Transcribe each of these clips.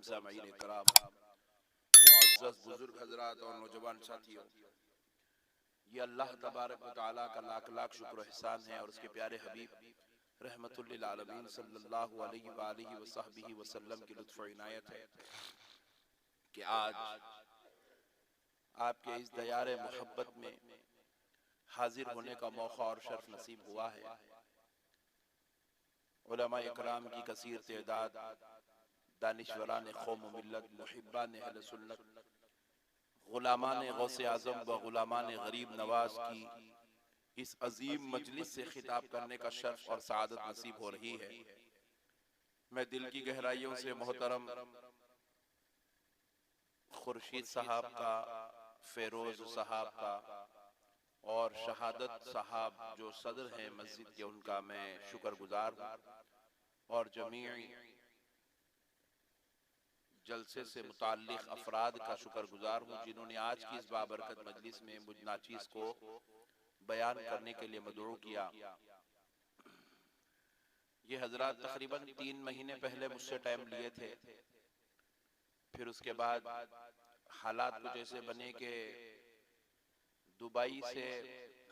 मोहतरम सामईन कराम, मुअज़्ज़ज़ बुजुर्ग हजरात और नौजवान साथियों, ये अल्लाह तबारक व तआला का लाख लाख शुक्र एहसान है और उसके प्यारे हबीब रहमतुल लिल आलमीन सल्लल्लाहु अलैहि व आलिहि व सहबिहि वसल्लम की लुत्फ़ व इनायत है कि आज आपके इस दयारे मोहब्बत में हाजिर होने का मौका और शर्फ नसीब हुआ है। उलमा इकराम की कसीर तेदाद, दानिशवरान कौम मिल्लत, मुहिब्बान अहले सुन्नत, गुलामान गौसे आज़म व गुलामान गरीब नवाज की इस अजीम मजलिस से खिताब करने का शर्फ और सआदत नसीब हो रही है। मैं दिल की गहराइयों से मोहतरम खुर्शीद साहब का, फेरोज साहब का और शहादत साहब जो सदर हैं मस्जिद के, उनका मैं शुक्रगुजार हूँ और जमीई जलसे से मुताल्लिक अफराद का शुक्रगुजार हूँ जिन्होंने आज की इस बाबरकत मजलिस में मुझ नाचीज को बयान करने के लिए मदऊ किया। ये हजरात तकरीबन 3 महीने पहले मुझसे टाइम लिए थे, फिर उसके बाद हालात कुछ ऐसे बने कि दुबई से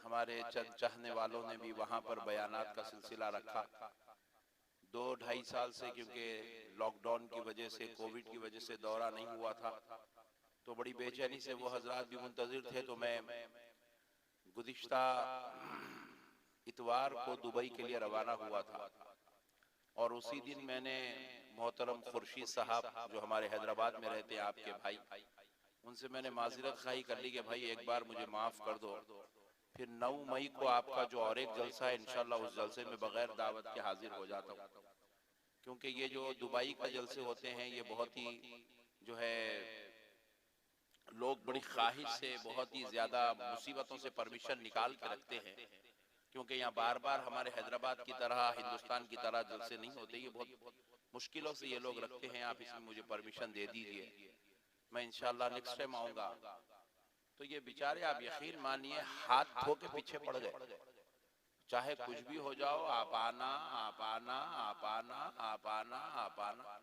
हमारे चंद चाहने वालों ने भी वहां पर बयानात का सिलसिला रखा। 2-2.5 साल से, क्योंकि लॉकडाउन की वजह से, कोविड की वजह से दौरा नहीं हुआ था, तो बड़ी बेचैनी से वो हजरात भी मुंतजिर थे। तो मैं गुज़िश्ता इतवार को दुबई के लिए रवाना हुआ था और उसी दिन मैंने मोहतरम खुर्शीद साहब जो हमारे हैदराबाद में रहते हैं, आपके भाई, उनसे मैंने माजरत खाई कर ली कि भाई एक बार मुझे माफ कर दो। फिर 9 मई को आपका जो और एक जलसा है, इंशाल्लाह उस जलसे में बगैर दावत के हाजिर हो जाता हूँ, क्योंकि ये जो दुबई का जलसे होते हैं ये बहुत ही जो है लोग बड़ी ख्वाहिश से, बहुत ही ज्यादा मुसीबतों से परमिशन निकाल के रखते हैं, क्योंकि यहाँ बार बार हमारे हैदराबाद की तरह, हिंदुस्तान की तरह जलसे नहीं होते। ये बहुत मुश्किलों से ये लोग रखते हैं। आप इसमें मुझे परमिशन दे दीजिए, मैं इंशाल्लाह नेक्स्ट टाइम आऊंगा। तो ये बेचारे, आप यकीन मानिए, हाथ धो के पीछे पड़ गए। चाहे कुछ भी हो जाओ, आप आना, आप आना, आप आना, आप आना, आप आना।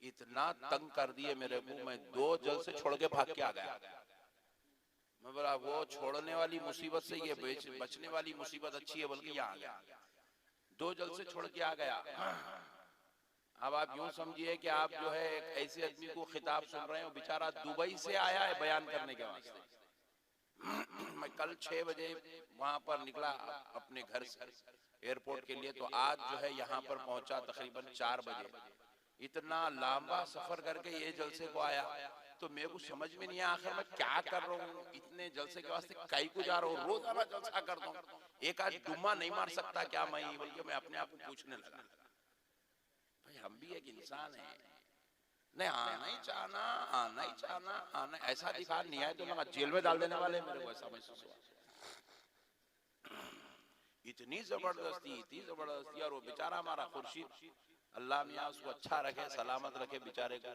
इतना तंग कर दिए मेरे मुंह में, 2 जलसे छोड़ के भाग के आ गया। मैं बोला वो छोड़ने वाली मुसीबत से ये बचने वाली मुसीबत अच्छी है, बल्कि यहाँ आ गया। 2 जलसे छोड़ के आ गया। अब आप यूं समझिए कि आप जो है एक ऐसे आदमी को खिताब सुन रहे हो, बेचारा दुबई से आया है बयान करने के वास्ते। मैं कल 6 बजे वहां पर निकला अपने घर से एयरपोर्ट के लिए, तो आज जो है यहाँ पर पहुंचा तकरीबन 4 बजे। इतना लंबा सफर करके ये जलसे को आया, तो मेरे को समझ में नहीं आया आखिर मैं क्या कर रहा हूँ। इतने जलसे के वास्ते कई को जा रहा हूँ, रोजाना जलसा करता हूँ, एक आज डुम्मा नहीं मार सकता क्या मैं? बल्कि मैं अपने आप को पूछने लगा, भाई हम भी एक इंसान है, नहीं आना ही चाहना, आना ही चाहना, आना ऐसा दिखा नहीं आए तो लगा जेल में डाल देने वाले। मेरे को ऐसा महसूस हुआ, इतनी जबरदस्ती, इतनी जबरदस्ती। और वो बेचारा हमारा खुर्शीद, अल्लाह मियां उसको अच्छा रखे, सलामत रखे, बेचारे को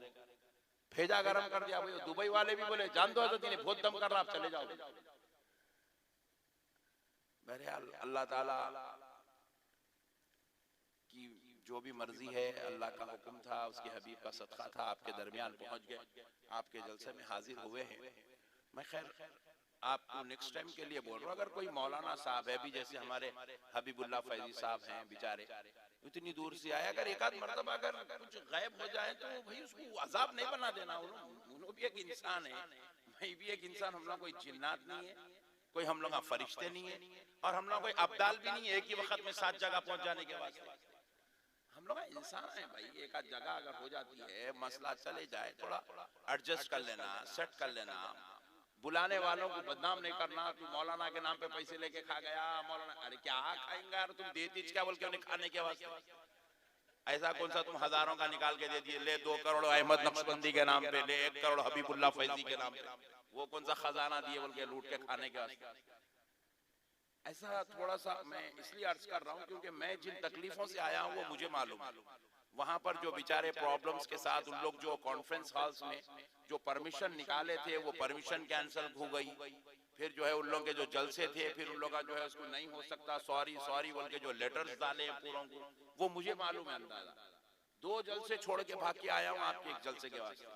भेजा गरम कर दिया। भाई दुबई वाले भी बोले जान दो हजरत, इन्हें बहुत दम कर रहा, आप चले जाओ। बहरहाल अल्लाह ताला की जो भी मर्जी है, अल्लाह का हुक्म था, उसके हबीब का सदका था, आपके दरमियान पहुंच गए, आपके जलसे में हाजिर हुए हैं। मैं खैर आपको नेक्स्ट टाइम के लिए बोल रहा हूँ, अगर कोई मौलाना साहब है भी, जैसे हमारे हबीबुल्लाह फैजी साहब हैं, बेचारे इतनी दूर से आए, अगर एक आध मरतबा अगर कुछ गायब हो जाए तो भाई उसको अजाब नहीं बना देना। उन्होंने भी एक इंसान है, मैं भी एक इंसान, हम लोग कोई जिन्नात नहीं है, कोई हम लोग फरिश्ते नहीं है, और हम लोग कोई अब्दाल भी नहीं है एक ही वक्त में 7 जगह पहुंच जाने के वास्ते। हम लोग इंसान है भाई, एक आध जगह अगर हो जाती है, मसला चले जाए, थोड़ा एडजस्ट कर लेना, सेट कर लेना। बुलाने वालों को बदनाम नहीं करना, तू मौलाना के नाम पे पैसे लेके खा गया, मौलाना, अरे क्या खाएंगे यार, तुम देती क्या बोल के उन्हें खाने के वास्ते? ऐसा कौन सा तुम हजारों का निकाल के दे दिए, ले 2 करोड़ अहमद नक्शबंदी के नाम पे, ले 1 करोड़ हबीबुल्लाह फैजी के नाम पे, वो कौन सा खजाना दिए बोल के लूट के खाने के वास्ते? ऐसा थोड़ा सा मैं इसलिए अर्ज कर रहा हूँ क्योंकि मैं जिन तकलीफों से आया हूँ वो मुझे मालूम है। वहां पर जो बेचारे प्रॉब्लम्स के साथ, उन लोग जो कॉन्फ्रेंस हॉल्स में जो परमिशन निकाले थे, वो परमिशन कैंसिल हो गई। फिर जो है उन लोग के जो जलसे थे, फिर उन लोग का जो है उसको नहीं हो सकता, सॉरी सॉरी बोल के जो लेटर्स डाले पूरों को, वो मुझे मालूम है अंदाजा। 2 जलसे छोड़ के भाग के आया हूँ आपके एक जलसे के वास्ते,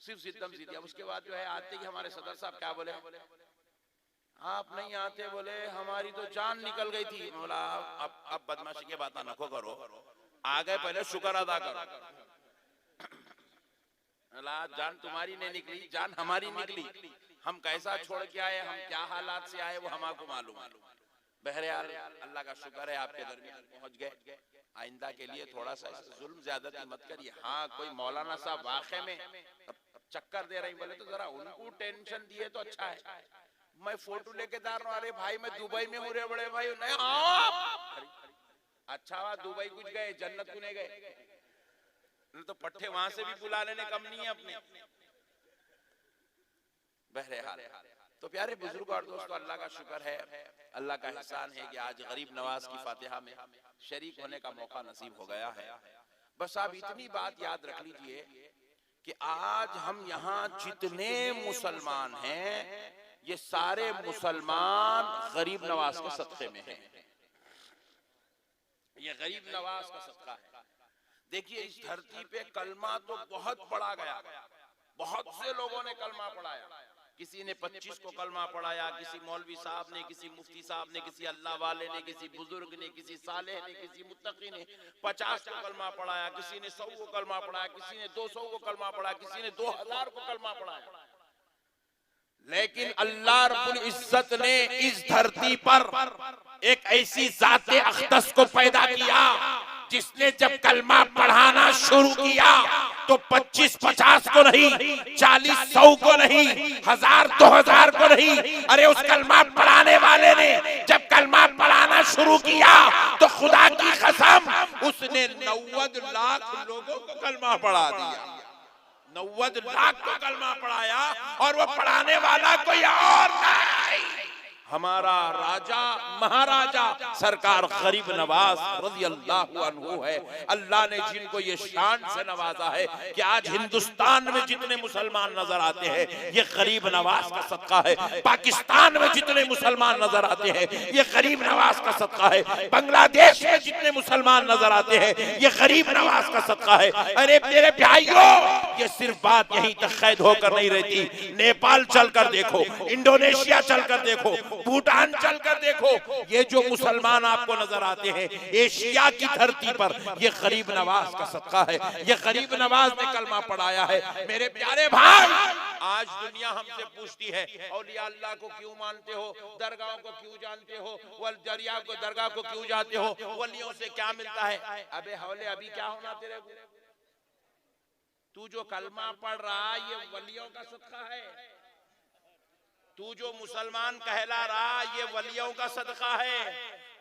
सिर्फ सिद्धम सिद्धि। अब उसके बाद जो है आते ही हमारे सदर साहब क्या बोले, आप नहीं आते, बोले हमारी तो जान निकल गई थी। बोला अब बदमाशी की बात नको करो, आ गए पहले शुक्र अदा करो। जान तुम्हारी नहीं निकली, जान हमारी निकली। हम कैसा छोड़ के आए, हम क्या हालात से आए वो हमको मालूम है। बहरहाल अल्लाह का शुक्र है आपके दरमियान पहुंच गए। आइंदा के लिए थोड़ा सा जुल्म ज्यादती मत करिए। हाँ कोई मौलाना साहब वाकई में चक्कर दे रही, बोले तो जरा उनको टेंशन दिए तो अच्छा है। मैं फोटो लेके जा रहा हूँ, अरे भाई मैं दुबई में हूँ रे बड़े भाई, नहीं अच्छा हुआ दुबई कुछ गए, जन्नत को नहीं गए, तो पट्टे वहां से भी बुला लेने कम नहीं है अपने। बहरहाल तो प्यारे बुजुर्ग और दोस्तों, अल्लाह का शुक्र है, अल्लाह का एहसान है कि आज गरीब नवाज की फातिहा में शरीक होने का मौका नसीब हो गया है। बस आप इतनी बात याद रख लीजिए कि आज हम यहाँ जितने मुसलमान हैं, ये सारे मुसलमान गरीब नवाज के सदक़े में हैं। ये गरीब नवाज का सदका है। देखिए इस धरती पे कलमा तो बहुत पढ़ा गया, बहुत से लोगों ने कलमा पढ़ाया। किसी ने 25 को कलमा पढ़ाया, किसी मौलवी साहब ने, किसी मुफ्ती साहब ने, किसी अल्लाह वाले ने, किसी बुजुर्ग ने, किसी सालेह ने, किसी मुत्तकी ने 50 को कलमा पढ़ाया, किसी ने 100 को कलमा पढ़ाया, किसी ने 200 को कलमा पढ़ाया, किसी ने 2000 को कलमा पढ़ाया। लेकिन अल्लाह रब्बुल इज्जत ने इस धरती पर एक ऐसी ज़ाते अख्तस को पैदा किया जिसने जब कलमा पढ़ाना शुरू किया तो 25-50 को नहीं, 40-100 को नहीं, 1000-2000 को नहीं, अरे उस कलमा पढ़ाने वाले ने जब कलमा पढ़ाना शुरू किया तो खुदा की कसम उसने 90 लाख लोगों को कलमा पढ़ा दिया। 90 लाख को कलमा पढ़ाया, और वो पढ़ाने वाला कोई और नहीं, हमारा राजा महाराजा सरकार गरीब नवाज रज़ी अल्लाह अन्हु है। अल्लाह ने जिनको ये शान से नवाजा है कि आज हिंदुस्तान में जितने मुसलमान नजर आते हैं ये गरीब नवाज का सदका है। पाकिस्तान में जितने मुसलमान नजर आते हैं ये गरीब नवाज का सदका है। बांग्लादेश में जितने मुसलमान नजर आते हैं ये गरीब नवाज का सदका है। अरे मेरे भाइयों, ये सिर्फ बात यहीं तक कैद होकर नहीं रहती। नेपाल चलकर देखो, इंडोनेशिया चलकर देखो, भूटान चलकर देखो, ये जो मुसलमान आपको नजर आते हैं एशिया की धरती पर, ये गरीब नवाज का सदका है। ये गरीब नवाज ने कलमा पढ़ाया है। मेरे प्यारे भाई, आज दुनिया हमसे पूछती है औलिया अल्लाह को क्यों मानते हो, दरगाहों को क्यों जानते हो, दरगाह को क्यों जाते हो, वलियों से क्या मिलता है। अबे हौले अभी क्या होना तेरे को, तू जो कलमा पढ़ रहा ये वलियों का सदका है। तू जो मुसलमान कहला रहा ये वलियों का सदका है।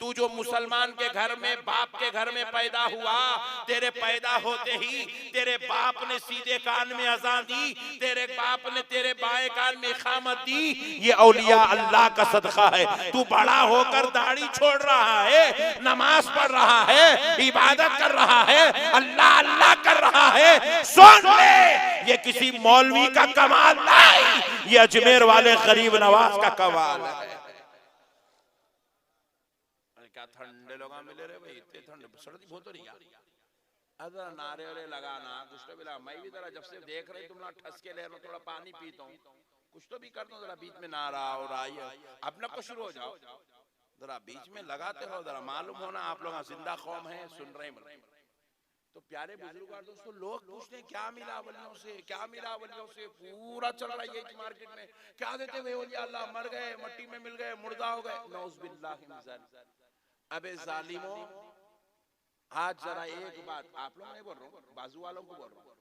तू जो मुसलमान के घर में, बाप के घर में पैदा हुआ, तेरे पैदा होते ही तेरे बाप ने सीधे कान में अज़ान दी, तेरे बाप ने तेरे बाएं कान में इकामत दी, ये औलिया अल्लाह का सदका है। तू बड़ा होकर दाढ़ी छोड़ रहा है, नमाज पढ़ रहा है, इबादत कर रहा है, अल्लाह अल्लाह कर रहा है, सुन ले, ये किसी मौलवी का कमाल नहीं, ये अजमेर वाले गरीब नवाज का कमाल है। क्या ठंडे लोग मिले रे भाई, इतने ठंडे, सर्दी बहुत हो रही है। अगर नारे वारे लगाना कुछ तो भी लगा। मैं भी जरा जब से देख रही तुम लोग ठस के ले, मैं थोड़ा पानी पीता हूँ, कुछ तो भी कर दो जरा, बीच में नारा और आइए अपना को शुरू हो जाओ, जरा बीच में लगाते रहो, जरा मालूम होना आप लोग जिंदा कौम है, सुन रहे हैं। तो प्यारे बुजुर्ग और दोस्तों, लोग पूछते हैं क्या मिला वलियों से, क्या मिला वलियों से, पूरा चल रहा है ये मार्केट में, क्या देते हुए वलिया अल्लाह मर गए, मट्टी में मिल गए, मुर्दा हो गए, नौज़ुबिल्लाहि मिन ज़ालिक। अबे जालिमों, आज जरा एक बात आप लोग नहीं बोल रहा हूँ, बाजू वालों को बोल रहा हूँ।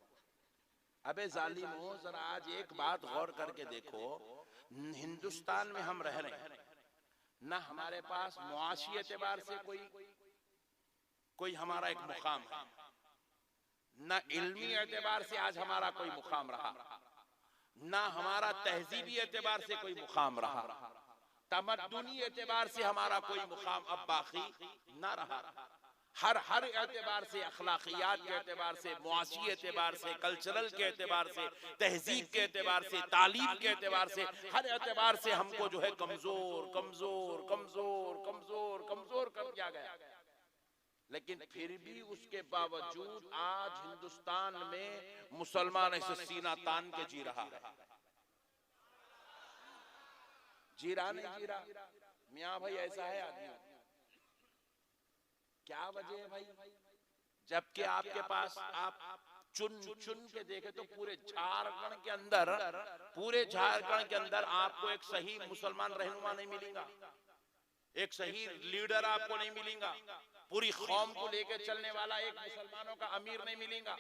अबे जालिमों, जरा आज एक बात गौर करके देखो, हिंदुस्तान में हम रह रहे हैं ना, हमारे पास मुआशी एतबार से कोई हमारा एक मुकाम है, ना इल्मी एतबार से आज हमारा कोई मुकाम रहा, ना हमारा तहजीबी एतबार से कोई मुकाम रहा, तमद्दुनी एतबार से हमारा कोई मुकाम अब बाकी ना रहा। हर एतबार से, अखलाकियात के एतबार से, मुआशी एतबार से, कल्चरल के एतबार से, तहजीब के एतबार से, तालीम के एतबार से, हर एतबार से हमको जो है कमजोर कमजोर कमजोर कमजोर कमजोर कर दिया गया। लेकिन फिर भी उसके बावजूद आज हिंदुस्तान में मुसलमान ऐसे सीना तान के जी रहा है। जी रहा नहीं जी रहा? मियाँ भाई ऐसा है आदमी, क्या वजह है भाई? जबकि आपके पास आप चुन चुन के देखे तो पूरे झारखंड के अंदर आपको एक सही मुसलमान रहनुमा नहीं मिलेगा, एक सही लीडर आपको नहीं मिलेगा, पूरी कौम को लेकर चलने वाला एक मुसलमानों का अमीर नहीं मिलेगा,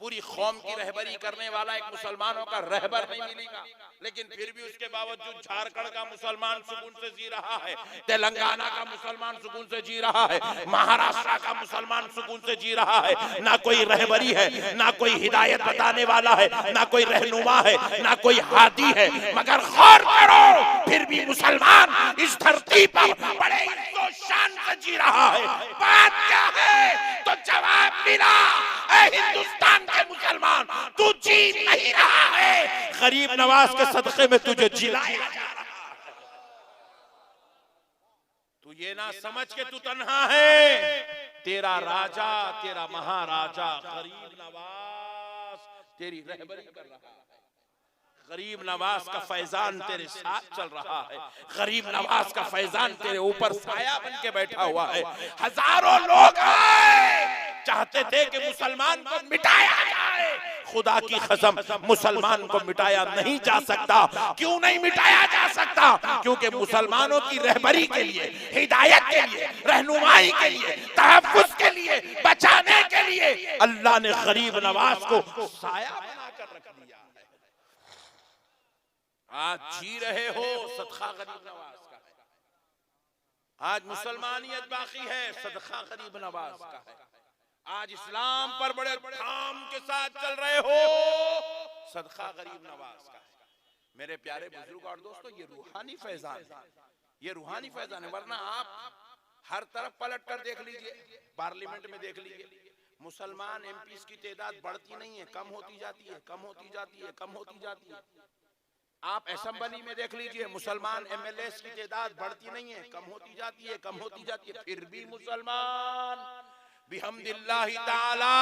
पूरी कौम की रहबरी करने वाला एक मुसलमानों का रहबर नहीं मिलेगा। लेकिन फिर भी उसके बावजूद झारखंड का मुसलमान सुकून से जी रहा है, तेलंगाना का मुसलमान सुकून से जी रहा है, महाराष्ट्र का मुसलमान सुकून से जी रहा है। ना कोई रहबरी है, ना कोई हिदायत बताने वाला है, ना कोई रहनुमा है, ना कोई हादी है, मगर गौर करो फिर भी मुसलमान इस धरती पर बड़े इज्जत शान से जी रहा है। बात क्या है? तो जवाब मिला, हिंदुस्तान के मुसलमान तू जी नहीं रहा है, गरीब नवाज के सदक़े में तुझे जिलाया जा रहा है। तू ये ना समझ के तू तन्हा है, तेरा राजा, तेरा महाराजा गरीब नवाज तेरी रहबरी कर रहा है। गरीब नवाज का फैजान तेरे साथ चल रहा है, गरीब नवाज का फैजान तेरे ऊपर साया बन के बैठा हुआ है। हजारों लोग चाहते थे कि मुसलमान को मिटाया जाए, खुदा की कसम मुसलमान को मिटाया नहीं जा सकता। क्यों नहीं मिटाया जा सकता? क्योंकि मुसलमानों की रहबरी के लिए, हिदायत के लिए, रहनुमाई के लिए, तहफ्फुज़ के लिए, बचाने के लिए अल्लाह ने गरीब नवाज को साया बनाकर रख दिया है। आज जी रहे हो, सदका गरीब नवाज का है। आज मुसलमानियत बाकी है, सदका गरीब नवाज का है। आज इस्लाम पर बड़े धाम के साथ चल रहे हो, सदका गरीब नवाज का है। मेरे प्यारे बुजुर्ग और दोस्तों, ये रूहानी फैजान है, ये रूहानी फैजान है। वरना आप हर तरफ पलट कर देख लीजिए, पार्लियामेंट में देख लीजिए, मुसलमान एमपीस की तादाद बढ़ती नहीं है, कम होती जाती है, कम होती जाती है, कम होती जाती है। आप असेंबली में देख लीजिए, मुसलमान एमएलए की तादाद बढ़ती नहीं है, कम होती जाती है, कम होती जाती है। फिर भी मुसलमान बिहम्दिल्लाहि ताला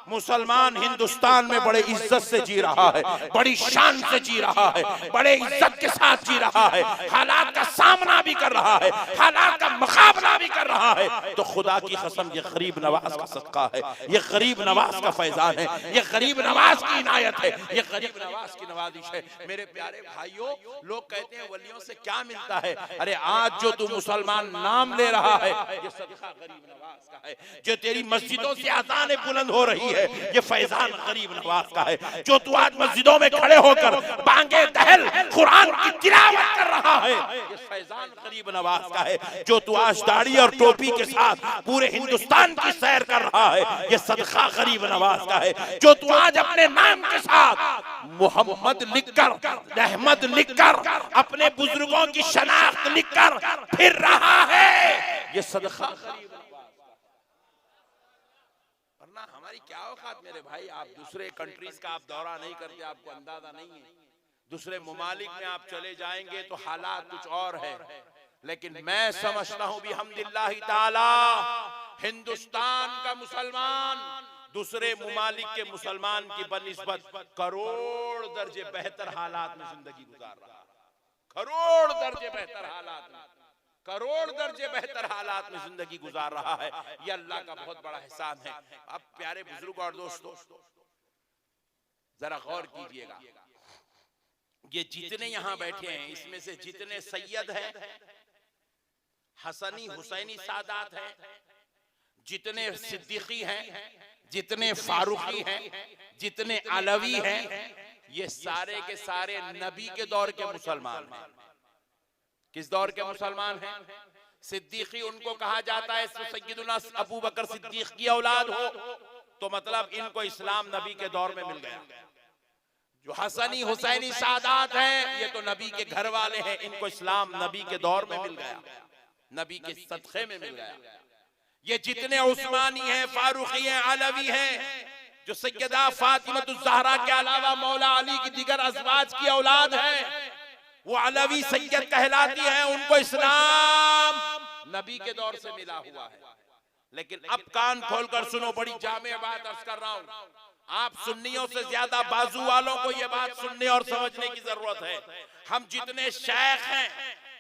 मुसलमान हिंदुस्तान में बड़े इज्जत से जी रहा है, बड़ी शान से जी रहा है, बड़े इज्जत के साथ जी रहा है, हालात का सामना भी कर रहा है, हालात का मुकाबला भी कर रहा है। तो खुदा की कसम ये गरीब नवाज का सदका है, ये गरीब नवाज का फैजान है, ये गरीब नवाज की इनायत है, ये गरीब नवाज की नवाजिश है। मेरे प्यारे भाइयों, लोग कहते हैं वलियों से क्या मिलता है? अरे आज जो तू मुसलमान नाम ले रहा है, ये सदका गरीब नवाज का है। जो तेरी मस्जिदों से अज़ानें बुलंद हो रही है, ये फैजान गरीब नवाज का है। जो तू आज मस्जिदों में खड़े होकर बांगे दहल कुरान की तिलावत कर रहा है, ये फैजान गरीब नवाज का है। जो तू आज दाढ़ी और टोपी के साथ पूरे हिंदुस्तान की सैर कर रहा है, ये सदका गरीब नवाज का है। जो तू आज अपने नाम के साथ मोहम्मद लिखकर, अहमद लिखकर, अपने बुजुर्गों की शनाख्त लिखकर फिर रहा है, ये सदका गरीब। वरना हमारी क्या औकात मेरे भाई? आप दूसरे कंट्रीज का आप दौरा नहीं करते, आपको अंदाजा नहीं है। दूसरे मुमालिक में आप चले जाएंगे तो हालात कुछ और है, लेकिन मैं समझता हूं बिहम्दिल्लाहि ताला हिंदुस्तान का मुसलमान दूसरे मुमालिक के मुसलमान की बनिस्बत करोड़ दर्जे बेहतर हालात में जिंदगी गुजार रहा है। करोड़ दर्जे बेहतर हालात में, करोड़ दर्जे बेहतर हालात में जिंदगी गुजार रहा है। यह अल्लाह का बहुत बड़ा एहसान है। अब प्यारे बुजुर्ग और दोस्तों, जरा गौर कीजिएगा, ये जितने यहाँ बैठे हैं, इसमें से जितने सैयद हैं, हसनी हुसैनी सादात हैं, जितने सिद्दीकी हैं, जितने फारूकी हैं, जितने अलवी हैं, ये सारे के सारे नबी के दौर के मुसलमान हैं। किस दौर के मुसलमान हैं? सिद्दीकी उनको कहा जाता है, सैयदुना अबू बकर सिद्दीक की औलाद हो तो मतलब इनको इस्लाम नबी के दौर में मिल गया। जो हसनी हुसैनी सादात हैं, ये तो नबी के घर वाले हैं, इनको इस्लाम नबी के दौर में मिल गया, नबी के सदक़े में मिल गया। ये जितने उस्मानी हैं, फारूकी हैं, अलवी हैं, जो सैयदा फातिमतुज़ ज़हरा के अलावा मौला अली की दीगर अज़वाज की औलाद है, वो अलवी सैयद कहलाती हैं। उनको इस्लाम नबी के दौर से मिला हुआ है। लेकिन अब कान खोलकर सुनो, बड़ी जामे बात अर्ज कर रहा हूं, आप सुन्नियों से ज्यादा बाजू वालों को यह बात सुनने और समझने की जरूरत है। हम जितने शेख हैं,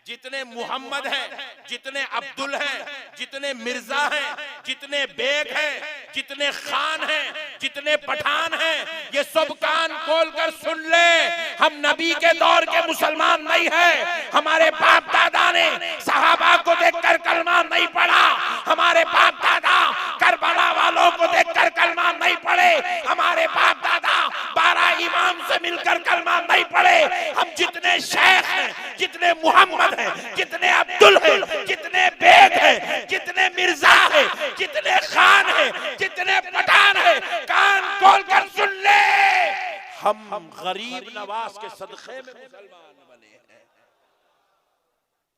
जितने मुहम्मद हैं, जितने अब्दुल हैं, जितने मिर्जा हैं, जितने बेग हैं, जितने खान हैं, जितने पठान हैं, ये सब कान खोलकर सुन ले, हम नबी के दौर के मुसलमान नहीं है। हमारे बाप दादा ने सहाबा को देखकर कलमा नहीं पढ़ा, हमारे बाप दादा करबला वालों को देखकर कलमा नहीं पढ़े, हमारे बाप दादा 12 इमाम से मिलकर कलमा नहीं पढ़े। हम जितने शेख हैं, जितने मुहम्मद हैं, जितने अब्दुल हैं, जितने बेग हैं, जितने मिर्जा हैं, जितने खान हैं, जितने पठान हैं, कान खोलकर सुन ले, हम गरीब नवाज के सदक़े में मुसलमान बने हैं।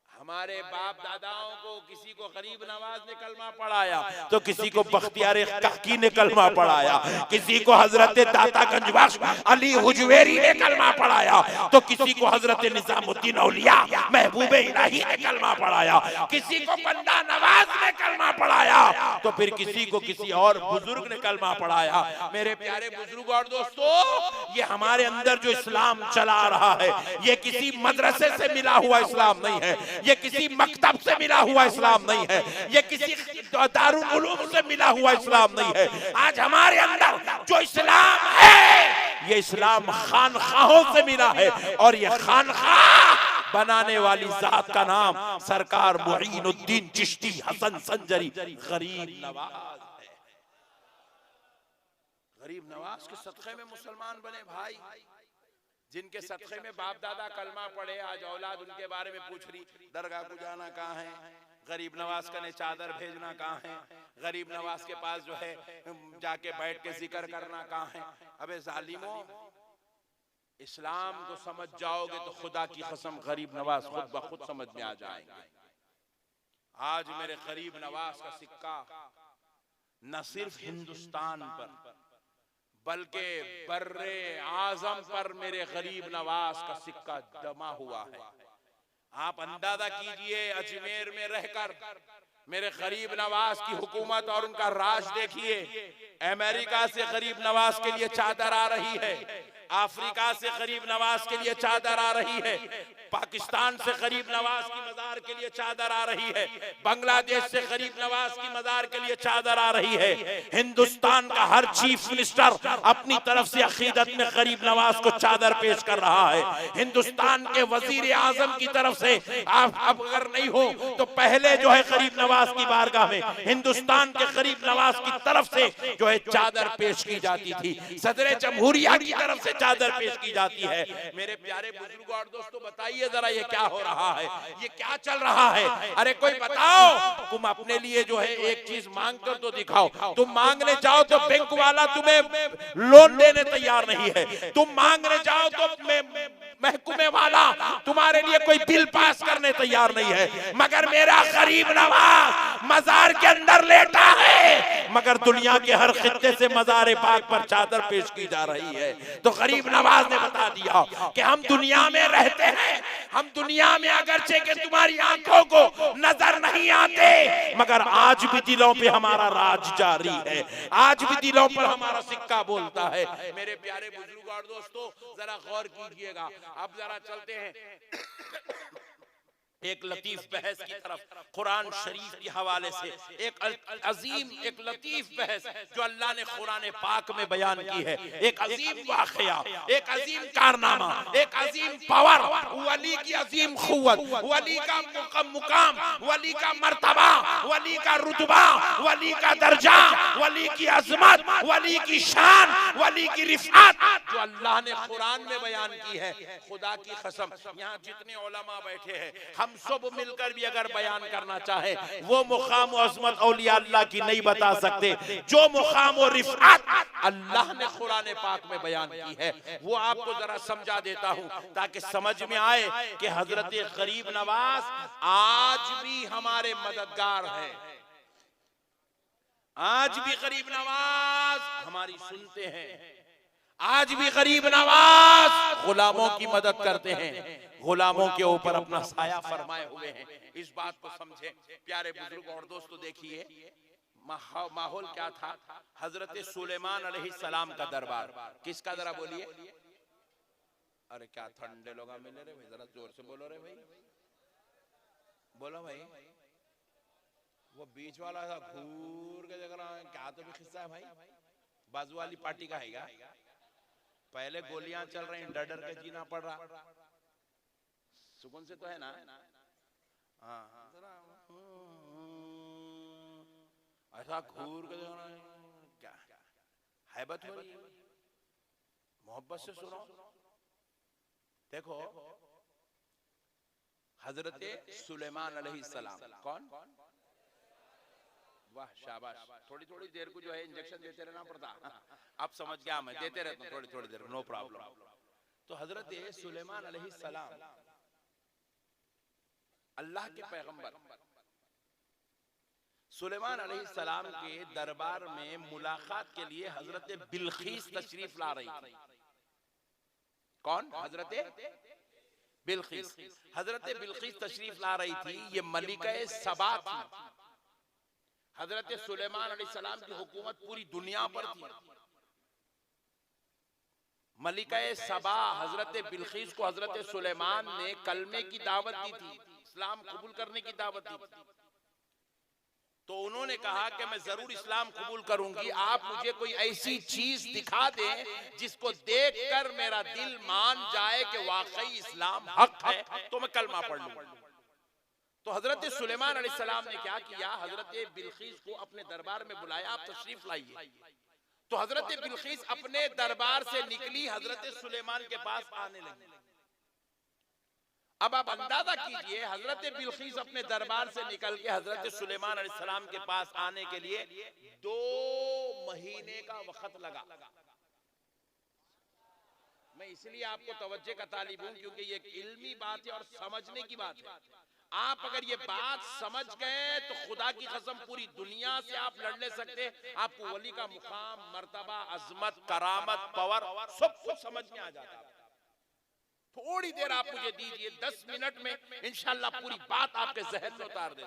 हमारे बाप दादाओं को किसी को गरीब नवाज ने कलमा पढ़ाया, तो किसी को बख्तियार कक्की ने कलमा पढ़ाया, किसी को हजरत दाता गंजबख्श अली हुजवेरी ने कलमा पढ़ाया, तो किसी को हजरत निजामुद्दीन औलिया महबूब इलाही ने कलमा पढ़ाया, किसी को बंदा नवाज ने कलमा पढ़ाया, तो फिर किसी को किसी और बुजुर्ग ने कलमा पढ़ाया। मेरे प्यारे बुजुर्ग और दोस्तों, ये हमारे अंदर जो इस्लाम चला रहा है, ये किसी मदरसे से मिला हुआ इस्लाम नहीं है, ये किसी मकतब से मिला हुआ इस्लाम नहीं है, ये किसी दारुल उलूम से मिला हुआ इस्लाम नहीं है। आज हमारे अंदर जो इस्लाम है, ये इस्लाम खानखाहों से मिला है, और ये खानखाह बनाने वाली जात का नाम सरकार मुईनुद्दीन चिश्ती हसन संजरी गरीब नवाज है। गरीब नवाज के सदक़े में मुसलमान बने भाई, जिनके सदक़े में बाप दादा कलमा पढ़े, आज औलाद उनके बारे में पूछ रही, दरगाह को जाना कहाँ है, गरीब नवाज का ने चादर भेजना कहाँ है, गरीब नवाज के पास जो है जाके बैठ के जिक्र करना कहाँ है। अबे जालिमों, इस्लाम को समझ जाओगे तो खुदा की कसम गरीब नवाज खुद ब खुद समझ में आ जाएंगे। आज मेरे गरीब नवाज का सिक्का न सिर्फ हिंदुस्तान पर बल्कि बर्रे आजम पर मेरे गरीब नवाज का सिक्का जमा हुआ है। आप अंदाजा कीजिए, अजमेर में रहकर मेरे गरीब नवाज की हुकूमत और उनका राज देखिए। अमेरिका से गरीब नवाज के लिए चादर आ रही है, अफ्रीका से गरीब नवाज के लिए चादर आ रही है, पाकिस्तान से गरीब नवाज की मजार के लिए चादर आ रही है, बांग्लादेश से गरीब नवाज की मजार के लिए चादर आ रही है। हिंदुस्तान का हर चीफ मिनिस्टर अपनी तरफ से अकीदत में गरीब नवाज को चादर पेश कर रहा है। हिंदुस्तान के वजीर आजम की तरफ से आप अब अगर नहीं हो तो पहले जो है गरीब नवाज की बारगाह में हिंदुस्तान के गरीब नवाज की तरफ से जो है चादर पेश की जाती थी, सदर जमहूरिया की तरफ से चादर पेश की जाती है। मेरे प्यारे बुजुर्गों और दोस्तों, बताइए जरा ये क्या हो रहा है, ये क्या चल रहा है? अरे कोई बताओ, तुम अपने लिए जो है एक चीज मांग कर तो दिखाओ। तुम मांगने जाओ तो बैंक वाला तुम्हें लोन देने तैयार नहीं है, तुम मांगने जाओ तो महकमे वाला तुम्हारे लिए कोई बिल पास करने तैयार नहीं है, मगर मेरा गरीब नवाज मजार के अंदर लेटा है, मगर दुनिया के हर खित्ते से मजार पाक पर चादर पेश की जा रही है। तो गरीब नवाज ने बता दिया कि हम दुनिया में रहते हैं, हम दुनिया में अगरचे के तुम्हारी आंखों को नजर नहीं आते, मगर आज भी दिलों पे हमारा राज जारी है, आज भी दिलों पर हमारा सिक्का बोलता है। मेरे प्यारे बुजुर्ग और दोस्तों, जरा गौर कीजिएगा। अब जरा चलते हैं एक लतीफ बहस की तरफ, कुरान शरीफ के हवाले से एक अजीम एक लतीफ बहस जो अल्लाह ने कुरान पाक में बयान की है। एक अजीम वाक़या, एक अजीम कारनामा, एक अजीम पावर, वली की अजीम खुव्वत, वली का मुकाम, वली का मर्तबा, वली का रुतबा, वली का दर्जा, वली की अजमत, वली की शान, वली की रिफात जो अल्लाह ने कुरान में बयान की है। खुदा की कसम, यहाँ जितने उलमा बैठे हैं, हम सब मिलकर भी अगर बयान करना चाहे, वो मुकाम और अज़मत औलिया अल्लाह की नहीं बता सकते जो मुकाम और रिफ़ात अल्लाह ने कुरान पाक में बयान की है। वो आपको जरा समझा देता हूँ ताकि समझ में आए कि हजरत गरीब नवाज आज भी हमारे मददगार हैं, आज भी गरीब नवाज हमारी सुनते हैं, आज भी गरीब नवाज गुलामों की मदद करते हैं, गुलामों के ऊपर अपना साया फरमाए हुए हैं। इस बात को समझे प्यारे बुजुर्ग और दोस्तों। देखिए, माहौल क्या था? हजरत सुलेमान अलैहिस्सलाम का दरबार। किसका? जरा बोलिए। अरे क्या ठंडे लोग मिले रे भाई, जरा जोर से बोलो रे भाई, बोलो भाई। वो बीच वाला ऐसा घूर के जगह रहा है क्या? तो भी खिस्सा है भाई, बाजू वाली पार्टी का है क्या? पहले गोलियां चल रही, डर डर के जीना पड़ रहा, सुकून से तो है ना? हाँ, ऐसा घूर के जगह क्या हैबत हो रही है? मोहब्बत से सुनो। देखो, हजरत सुलेमान अलैहिस्सलाम कौन? वाह शाबाश। थोड़ी थोड़ी देर को जो है इंजेक्शन देते रहना पड़ता। अब समझ गया मैं, देते रहता हूँ थोड़ी थोड़ी देर, नो प्रॉब्लम। तो हजरत सुलेमान अलैहिस्सलाम अल्लाह के पैगंबर सुलेमान अलैहिस्सलाम के दरबार में मुलाकात के लिए हजरत बिलखीस तशरीफ ला रही थी। कौन? हजरत बिलखीस। हजरत बिलखीस तशरीफ ला रही थी, ये मलिका सबा थी। हजरत सुलेमान अलैहिस्सलाम की हुकूमत पूरी दुनिया पर थी। मलिका सबा हजरत बिलखीस को हजरत सुलेमान ने कलमे की दावत दी थी, इस्लाम कबूल करने की दावत दी थी। तो उन्होंने कहा कि मैं जरूर इस्लाम कबूल करूंगी, आप मुझे कोई ऐसी चीज दिखा दें जिसको देखकर मेरा दिल मान जाए कि वाकई इस्लाम हक है, तो मैं कलमा पढ़ लूं। तो हजरत सुलेमान अलैहिस्सलाम ने क्या किया? हजरत बिलखीस को अपने दरबार में बुलाया, आप तशरीफ लाइए। तो हजरत बिलखीस अपने दरबार से निकली, हजरत सुलेमान के पास आने लगी। अब आप अंदाजा कीजिए, हजरत बिलखीस अपने दरबार से निकल के हजरत सुलेमान अलैहिस्सलाम के पास आने के लिए 2 महीने का वक्त लगा। मैं इसलिए आपको तवज्जो का तालिब हूं क्योंकि ये एक इल्मी बात है और समझने की बात है। आप अगर ये बात समझ गए तो खुदा की कसम पूरी दुनिया से आप लड़ ले सकते। आपको वली का मुकाम, मर्तबा, अजमत, करामत, पावर सब कुछ समझ में आ जाता है। थोड़ी देर आप मुझे दीजिए, 10 मिनट में इंशाल्लाह पूरी बात आपके जहन में उतार दे।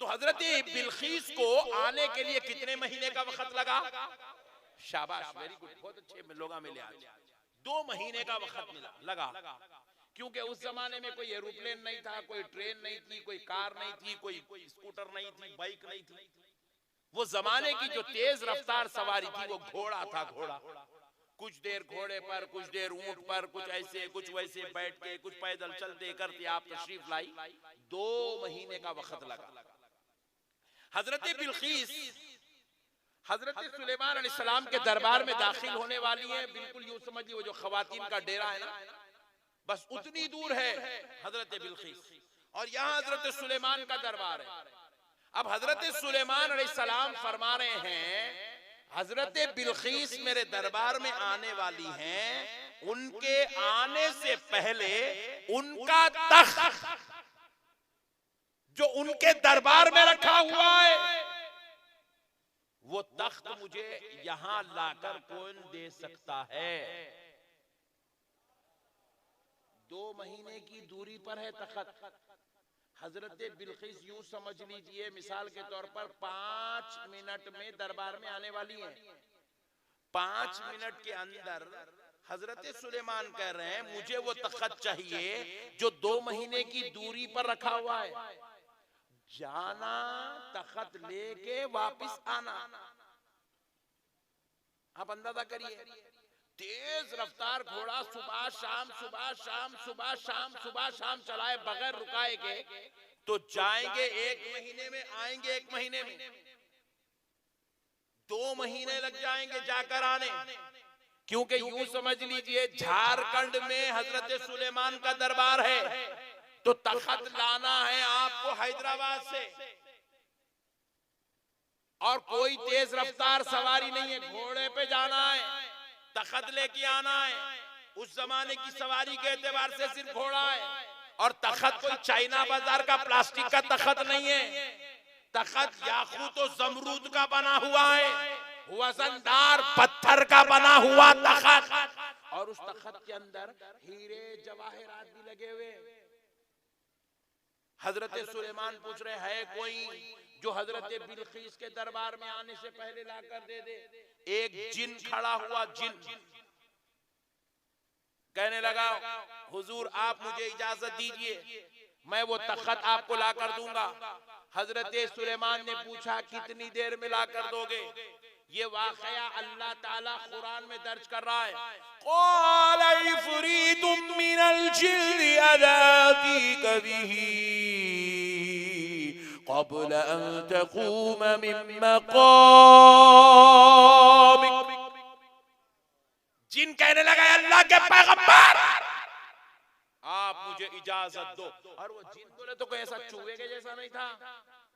तो हजरत बिलखीस को आने के लिए कितने महीने का वक्त लगा? शाबाश, वेरी गुड, बहुत अच्छे लोग मिले आज। 2 महीने का वक्त लगा, क्योंकि उस जमाने में कोई एरोप्लेन नहीं था, कोई ट्रेन नहीं थी, कोई कार नहीं थी, कोई स्कूटर नहीं थी, बाइक नहीं थी। वो जमाने की जो तेज रफ्तार सवारी थी वो घोड़ा था। घोड़ा, कुछ देर घोड़े पर, कुछ देर ऊंट पर, कुछ ऐसे कुछ वैसे बैठ के, कुछ पैदल चलते करते आप तशरीफ लाई। 2 महीने का वक्त लगा। हजरत बिलखीस हजरत सुलेमान अलैहिस्सलाम के दरबार में दाखिल होने वाली है। बिल्कुल यूं समझिए वो जो खवातीन का डेरा है ना, बस उतनी दूर है हजरत बिलखीस, और यहाँ हजरत सुलेमान का दरबार है। अब हजरत सुलेमान अलैहिस्सलाम फरमा रहे हैं, हजरत बिलखीस मेरे दरबार में आने वाली हैं, उनके आने से पहले उनका तख्त जो उनके दरबार में रखा हुआ है, वो तख्त मुझे यहां लाकर कौन दे सकता है? 2 महीने की दूरी पर है तख्त। हजरत बिलखीस यूं समझ लीजिए, मिसाल के तौर पर 5 मिनट में दरबार में आने वाली हैं। 5 मिनट के अंदर हजरत सुलेमान कह रहे हैं मुझे वो तख्त चाहिए जो 2 महीने की दूरी पर रखा हुआ है। जाना, तख्त लेके वापस आना। आप अंदाजा करिए, तेज रफ्तार घोड़ा सुबह शाम, सुबह शाम, सुबह शाम, सुबह शाम चलाए बगैर रुकाए के, तो जाएंगे 1 महीने में, आएंगे 1 महीने में, 2 महीने लग जाएंगे जाकर आने। क्योंकि यूं समझ लीजिए झारखंड में हजरत सुलेमान का दरबार है, तो तख्त लाना है आपको हैदराबाद से, और कोई तेज रफ्तार सवारी नहीं है, घोड़े पे जाना है, तख्त लेके आना है। उस जमाने की सवारी के एतबार से सिर्फ घोड़ा है, और तख्त कोई चाइना बाजार का प्लास्टिक का तख्त नहीं है। तख्त याकूत और जमरूद का बना हुआ है, वजनदार पत्थर का बना हुआ तख्त, और उस तख्त के अंदर हीरे जवाहरात भी लगे हुए। हजरत सुलेमान पूछ रहे हैं कोई जो हजरत बिलकीस के दरबार में आने से पहले लाकर दे दे। एक जिन खड़ा हुआ, जिन कहने लगा हुजूर आप मुझे इजाजत दीजिए, मैं वो तख्त आपको लाकर दूंगा। हजरत सुलेमान ने पूछा कितनी देर में लाकर दोगे? ये वाकया अल्लाह ताला कुरान में दर्ज कर रहा है। क़ाल इफ़रीतुम मिनल जिन्नि अतातीक बिही क़ब्ल अन तक़ूम मिन मक़ामिक। जिन कहने लगा अल्लाह के पैगंबर आप मुझे इजाजत दो। और वो जिन बोले तो कोई ऐसा चूहे के जैसा नहीं था।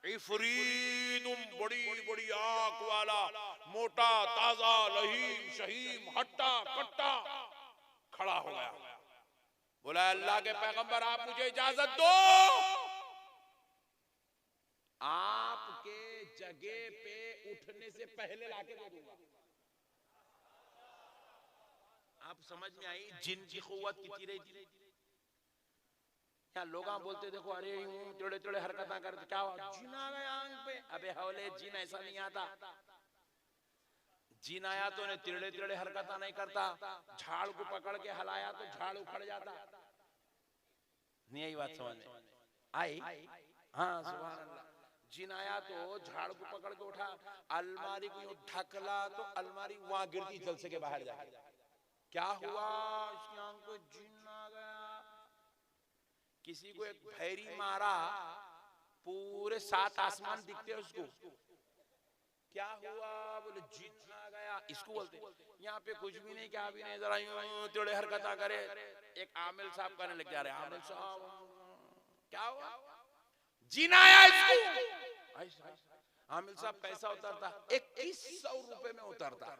इफरीतुम बड़ी बड़ी आंख वाला, मोटा ताजा लहीम शहीम हट्टा कट्टा खड़ा हो गया। बोला अल्लाह के पैगंबर आप मुझे इजाजत दो, आपके जगह पे उठने से पहले लाके दे दूंगा। आप समझ में आई जिन की कुव्वत कितनी रही थी। क्या लोग बोलते देखो अरे टेढ़े टेढ़े हरकत करते, क्या जिन आ गया आंख पे। अबे हौले जिन ऐसा नहीं आता। जिन आया तो ने टेढ़े टेढ़े हरकत नहीं करता, झाड़ को पकड़ के हलाया तो झाड़ उखड़ जाता। नहीं आई बात समझ में आई? हाँ सुभान अल्लाह। जिन आया तो झाड़ को पकड़ के उठा, अलमारी को यूं ढकला तो अलमारी वहां गिरती जलसे के बाहर जा। क्या हुआ? इसकी आंख पे जिन आ गया। किसी को एक भैरी मारा, पूरे 7 आसमान दिखते उसको। क्या हुआ? बोले जिन आ गया। इसको बोलते यहाँ पे कुछ भी नहीं, क्या भी नहीं, जरा यूं टेढ़े हरकत करे। एक आमिल साहब करने लग जा रहे, आमिल साहब क्या हुआ? जिन आया इसको। आमिल साहब पैसा उतरता 2100 रुपए में उतरता।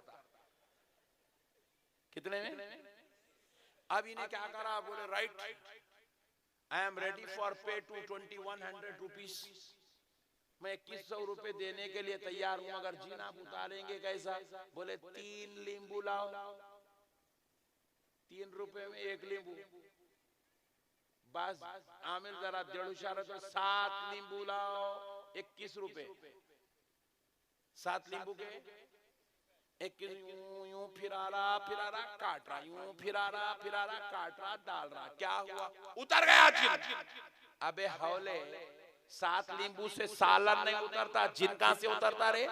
कितने में? अब इन्हें क्या करा? बोले right I am ready for pay to 2100 rupees. मैं 2100 रुपए देने के लिए तैयार हूं, अगर जिन आप उतारेंगे। कैसा? बोले 3 लींबू लाओ। 3 रुपए में 1 लींबू। बस आमिर जरा डेढ़ इशारा तो 7 लींबू लाओ, 21 रुपए। 7 लींबू के 21। यूं फिरा रहा काट रहा, यूं फिरा रहा काट रहा, डाल रहा। क्या हुआ? उतर गया जिन। अबे हौले 7 लींबू से सालन नहीं उतरता, जिन कहां से उतरता रे?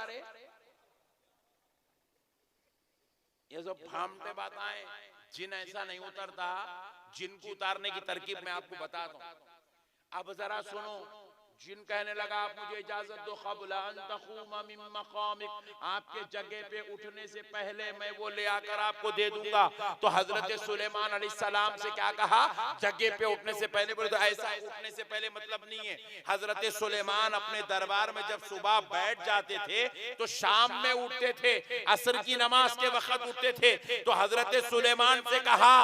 ये सब फामते बताएं, जिन ऐसा नहीं उतरता। जिन को उतारने की तरकीब मैं आपको बताता हूं। अब जरा सुनो। जिन कहने लगा आप मुझे इजाजत दो, क़ब्ल अन तक़ूम मिन मक़ामिक, आपके जगह पे उठने से पहले मैं वो ले आकर आपको दे दूंगा। तो हजरत सुलेमान अलैहिस्सलाम से क्या कहा? जगह पे उठने से पहले। बोले तो ऐसा उठने से पहले मतलब नहीं है। हजरत सुलेमान अपने दरबार में जब सुबह बैठ जाते थे तो शाम में उठते थे, असर की नमाज के वक्त उठते थे। तो हजरत सुलेमान से कहा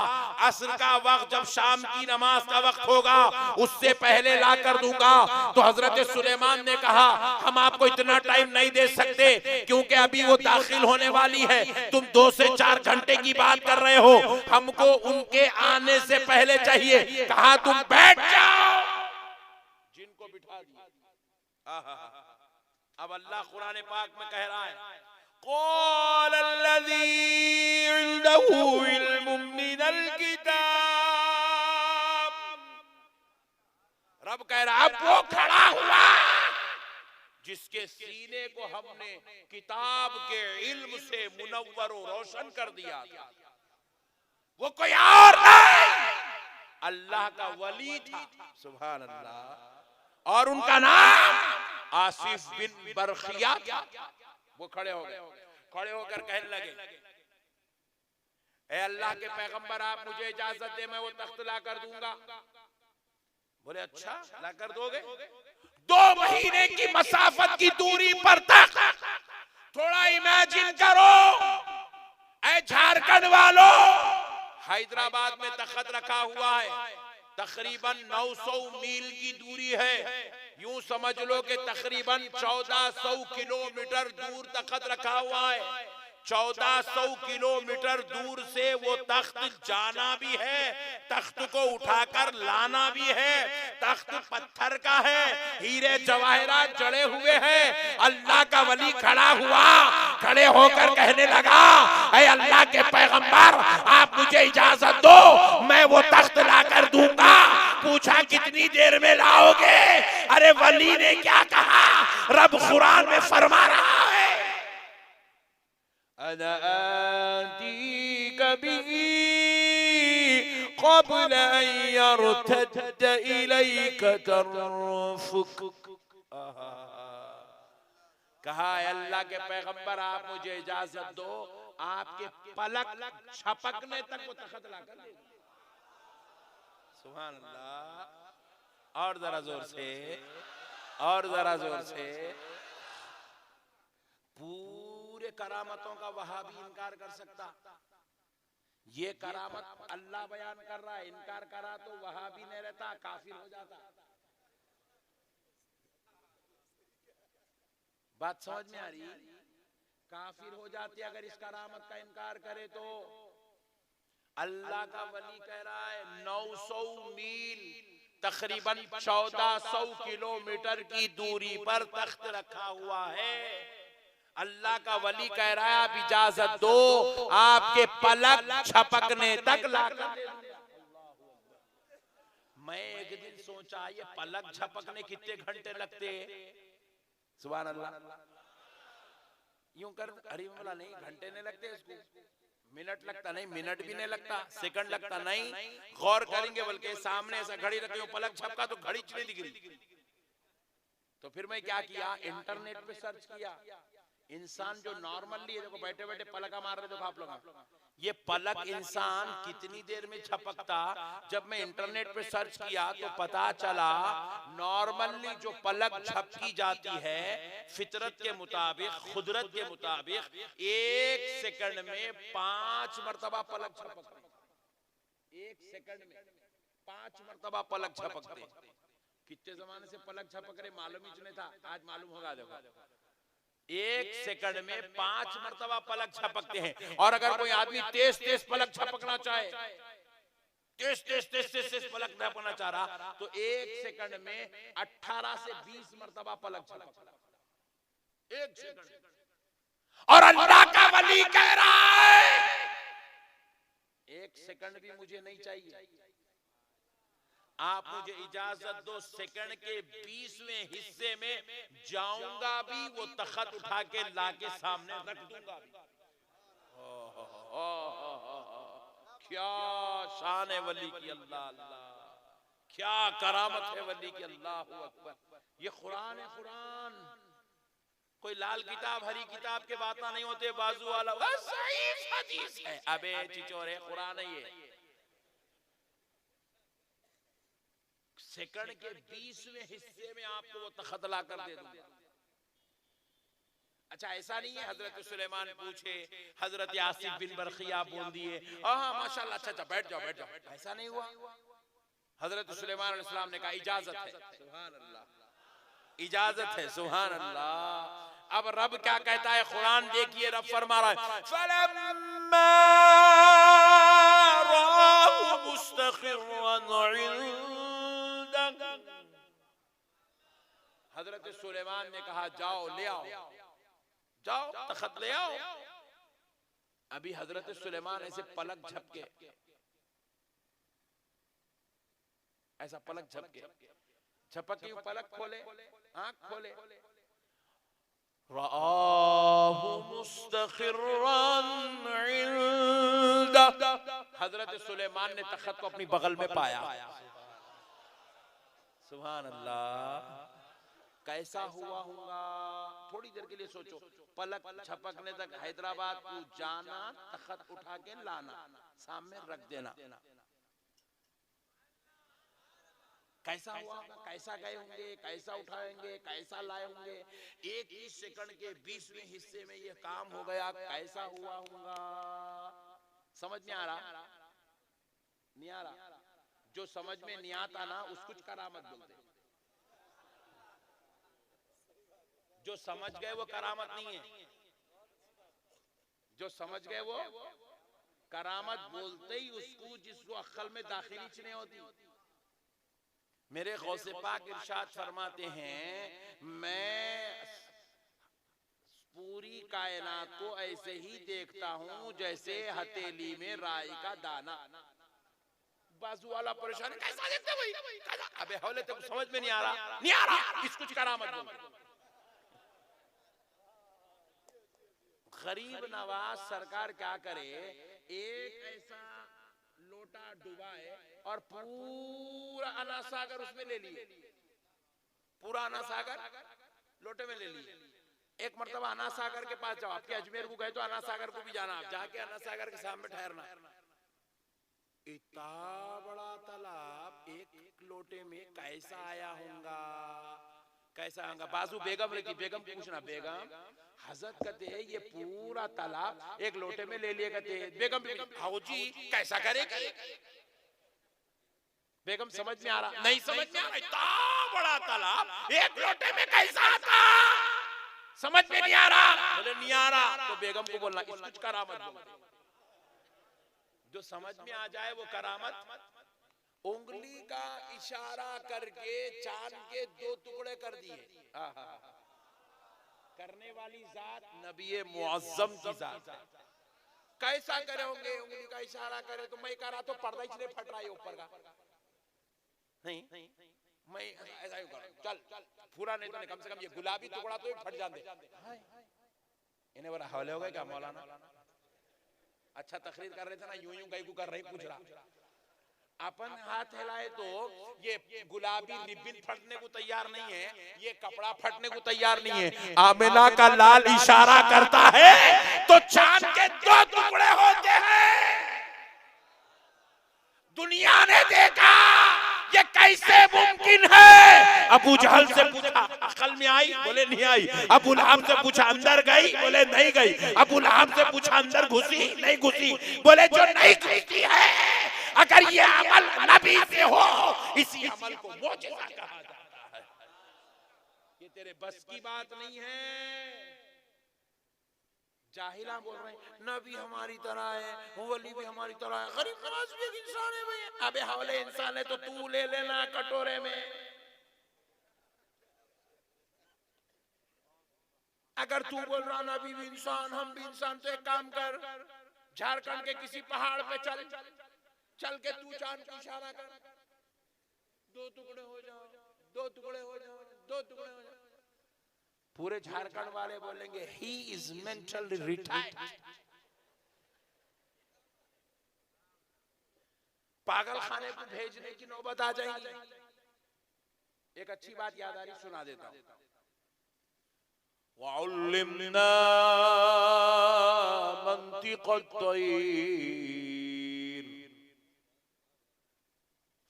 असर का वक्त जब शाम की नमाज का वक्त होगा उससे पहले ला कर दूंगा। तो हजरत सुलेमान ने कहा हम आपको इतना टाइम नहीं दे सकते, क्योंकि अभी वो दाखिल होने वाली है। तुम 2 से 4 घंटे की बात कर रहे हो, हमको उनके आने से पहले चाहिए। कहा तुम बैठ जाओ। जिनको बिठा दिया। अब अल्लाह कुरान पाक में कह रहा है क़ाल अल्लज़ी इंदहु इल्मुम मिनल किताब। रब कह रहा अब वो खड़ा हुआ जिसके सीने को हमने किताब के इल्म से मुनव्वर और रोशन कर दिया था। वो कोई और नहीं, अल्लाह का वली था। सुभान अल्लाह। और उनका नाम आसिफ बिन बरखिया था। वो खड़े हो गए, खड़े होकर कहने लगे ए अल्लाह के पैगंबर आप मुझे इजाजत दे, मैं वो तख्त ला कर दूंगा। बोले अच्छा ला कर दोगे? 2 महीने की मसाफत की दूरी पर तख्त। थोड़ा इमेजिन करो ए झारखंड वालों, हैदराबाद में तख्त रखा हुआ है, तकरीबन 900 मील की दूरी है। यूं समझ लो कि तकरीबन 1400 किलोमीटर दूर तख्त रखा हुआ है। 1400 किलोमीटर दूर से वो तख्त जाना भी है, तख्त को उठाकर लाना भी है। तख्त पत्थर का है, हीरे जवाहरात जड़े हुए हैं। अल्लाह का वली खड़ा हुआ, खड़े होकर कहने लगा, ऐ अल्लाह के पैगंबर, आप मुझे इजाजत दो, मैं वो तख्त लाकर दूंगा। पूछा कितनी देर में लाओगे? अरे वली ने क्या कहा? रब कुरान में फरमा रहा है, अना आती कभी क़ब्ल अन यर्तद्द इलैका तर्फुक। कहा अल्लाह के पैगंबर, आप मुझे इजाजत दो, आपके पलक झपकने तक वो तख्त लाकर देगा। सुभान अल्लाह। और जरा जोर से, और जरा जोर से। पूरे करामतों का वहाबी इनकार कर सकता? ये करामत अल्लाह बयान कर रहा है, इनकार करा तो वहाबी नहीं रहता, काफिर हो जाता। बात समझ में आ रही? काफिर हो जाती अगर इस करामत का इनकार करे तो। अल्लाह का वली कह रहा है 900 मील तकरीबन 1400 किलोमीटर की दूरी पर तख्त रखा हुआ है। अल्लाह का वली कह रहा है, आप इजाजत दो, आपके पलक झपकने तक लाकर दे दूंगा। मैं एक दिन सोचा, ये पलक झपकने कितने घंटे लगते? सुभान अल्लाह। यूं कर हरी बोला, नहीं घंटे नहीं लगते इसको, मिनट लगता नहीं, मिनट भी नहीं लगता, सेकंड लगता नहीं। गौर करेंगे, बल्कि सामने ऐसा घड़ी रखी हो, पलक झपका तो घड़ी चली दिख रही। तो फिर मैं क्या किया, इंटरनेट पे सर्च किया। इंसान जो नॉर्मली देखो बैठे बैठे पलका मार रहे, देखो आप लोग, ये पलक इंसान कितनी देर में झपकता। जब मैं इंटरनेट पे सर्च किया तो पता चला नॉर्मली जो पलक झपकी जाती है फितरत के मुताबिक, खुदरत के मुताबिक, 1 सेकंड में 5 मरतबा पलक झपकते। 1 सेकंड में 5 मरतबा पलक झपकते। कितने जमाने से पलक झपक रहे मालूम ही नहीं था, आज मालूम होगा। देखो 1 सेकंड में 5 मरतबा पलक झपकते हैं। और अगर कोई आदमी तेज तेज पलक झपकना चाहे, तेज तेज तेज तेज तेज पलक झपकना चाह रहा, तो 1 सेकंड में 18 से 20 मरतबा पलक झपकता। 1 सेकंड। और अल्लाह का वली कह रहा है 1 सेकंड भी मुझे नहीं चाहिए, आप मुझे इजाजत दो, सेकंड के 20वें हिस्से में जाऊंगा भी, वो तख्त उठा के लाके सामने रख दूंगा भी। क्या शान है वली की, अल्लाह अल्लाह, क्या करामत है वली की, अल्लाह अकबर। ये कुरान है, कुरान। कोई लाल किताब हरी किताब के बातें नहीं होते, बाजू वाला सही हदीस है। अबे चिचोरे, कुरान है ये। सेकंड के 20वें हिस्से में आपको वो तख्त ला कर दे दूंगा। अच्छा, ऐसा नहीं है हजरत सुलेमान पूछे, हजरत आसिफ बिन बरखिया बोल दिए, हाँ माशाल्लाह, अच्छा अच्छा बैठ जाओ बैठ जाओ, ऐसा नहीं हुआ। हजरत सुलेमान अलैहिस्सलाम ने कहा इजाजत है। सुभान अल्लाह, इजाजत है। सुभान अल्लाह। अब रब क्या कहता है, कुरान देखिए, रब फरमा रहा है, फलम्मा राहु मुस्तक़िर्रन हजरत सुलेमान ने कहा जाओ ले आओ, जाओ तख्त ले आओ। अभी हजरत सुलेमान ऐसे पलक झपके, ऐसा पलक झपके, झपक के पलक खोले, आंख खोले, राहु मुस्तक़िर्रन इंदा, हजरत सुलेमान ने तख्त को अपनी बगल में पाया। सुभान अल्लाह। कैसा हुआ होगा, थोड़ी देर के लिए सोचो। पलक झपकने तक हैदराबाद को जाना, तख्त उठा के लाना, सामने रख देना, कैसा हुआ होगा, कैसा गए होंगे, कैसा उठाएंगे, कैसा लाए होंगे। 1 ही सेकंड के 20वें हिस्से में ये काम हो गया, कैसा हुआ होगा। समझ में आ रहा? नहीं आ रहा? जो समझ में नहीं आता ना, उसको कुछ करामत बोलते। जो समझ गए वो करामत नहीं है, जो समझ गए वो करामत बोलते ही उसको जिसको अक्ल में दाखिली नहीं होती। मेरे गौसे पाक इरशाद फरमाते हैं, मैं पूरी कायनात को ऐसे ही देखता हूं जैसे हथेली में राई का दाना। बाजू वाला परेशान, कैसा देखते भाई? अबे हौले तो समझ में नहीं आ रहा, इस कुछ करामत बोल। गरीब नवाज सरकार क्या करे, एक ऐसा लोटा डुबाए और पूरा अना सागर उसमें ले लिए, पूरा अना सागर लोटे में ले लिए। एक मर्तबा अना सागर के पास जाओ, आपके अजमेर को गए तो अना सागर को भी जाना, आप जाके अना सागर के सामने ठहरना। इतना बड़ा तालाब एक लोटे में कैसा आया होगा, कैसा होगा? बाजू बेगम रखी, बेगम पूछना, बेगम हजरत कहते हैं ये पूरा तालाब एक लोटे में ले लिए, कहते हैं बेगम आओ जी कैसा करेगा? बेगम समझ में आ रहा? नहीं समझ में आ रहा, इतना बड़ा तालाब एक लोटे में कैसा आता? समझ में नहीं आ रहा। बोले नहीं आ रहा तो बेगम को बोलना इस कुछ करामत बोल। जो समझ में आ जाए वो करामत। उंगली का इशारा करके चांद के 2 टुकड़े कर दिए। करने वाली जात नबी मुअज्जम की जात है। कैसा करे होंगे? उंगली का इशारा करे तो मैं करा तो पर्दा इसलिए फट रहा है ऊपर का, नहीं मैं ऐसा ही करूं, चल पूरा नहीं तो कम से कम ये गुलाबी टुकड़ा तो फट जाते। इन्हें बड़ा हौले हो गए क्या मौलाना? अच्छा तकरीर कर रहे थे ना, यूं यूं गई को कर रही, पूछ रहा अपन हाथ हिलाए तो ये गुलाबी रिबिन फटने को तैयार नहीं है, ये कपड़ा फटने को तैयार नहीं है। आमिना का लाल इशारा करता है तो चांद के 2 टुकड़े होते हैं। दुनिया ने देखा ये कैसे मुमकिन है। अबू जहल से पूछा अकल में आई? बोले नहीं आई। अबू लहब से पूछा अंदर गई? बोले नहीं गई। अबू लहब से पूछा अंदर घुसी? नहीं घुसी। बोले जो नहीं घुसती है, अगर ये अमल नबी से हो, इसी अमल को मौजिज़ा कहा जाता है। ये तेरे बस की बात नहीं है। जाहिला बोल रहे हैं नबी हमारी तरह है, वली भी हमारी तरह है, गरीब नवाज भी एक इंसान है भैया। अबे हवले इंसान है तो तू ले लेना कटोरे में। अगर तू बोल रहा नबी भी इंसान हम भी इंसान, तो एक काम कर, झारखंड के किसी पहाड़ पे चल के तू चांद को इशारा कर, 2 टुकड़े हो जाओ, 2 टुकड़े हो जाओ, 2 टुकड़े हो जाओ। पूरे झारखंड वाले बोलेंगे ही इज मेंटली रिटायर्ड। पागल खाने को भेजने की नौबत आ जाएगी। एक अच्छी बात याद आ रही, सुना देता हूं। वअल्लिमना मंतिक़त तय्र,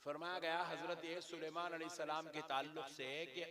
फरमाया गया हजरत सुलेमान अलैहिस्सलाम के ताल्लुक से कि